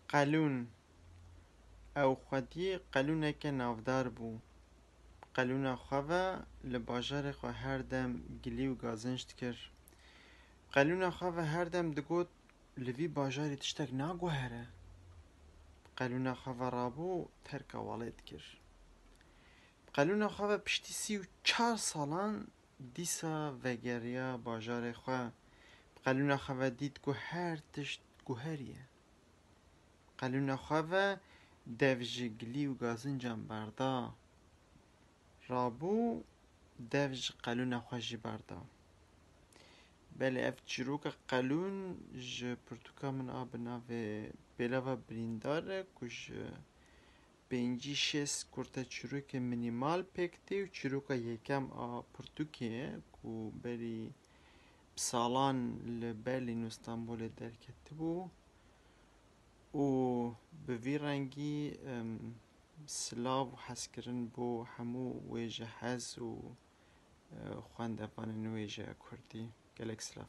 قلون او خودی قلونه که نافدار بو. قلونه خواه لباجار خواه هر دم گلی و گازنشت کر. قلونه خواه هر دم دگوت لوی باجاری تشتک ناگو هره. قلونه خواه رابو ترک والید کر. قلونه خواه پشتی 34 سالان دیسا وگریا باجار خواه. قلونه خواه دید که هر تشت گوهریه. قلونه خواه دوج گلی و گازنجان بردا. رابو دوج قلونه خواه جی بردا. بله اف چیروک قلون ج پرتوکا من آبنا و بلاوا برینداره کش بینجی 6 کرتا چیروک مینیمال پکتی و چیروکا یکم پرتوکیه که بری بسالان لبرلین و استانبول درکت بو و به وی رنگی سلاو حسکرن بو همو ویجه حز و خواندفان ویجه کردی گلک سلاف.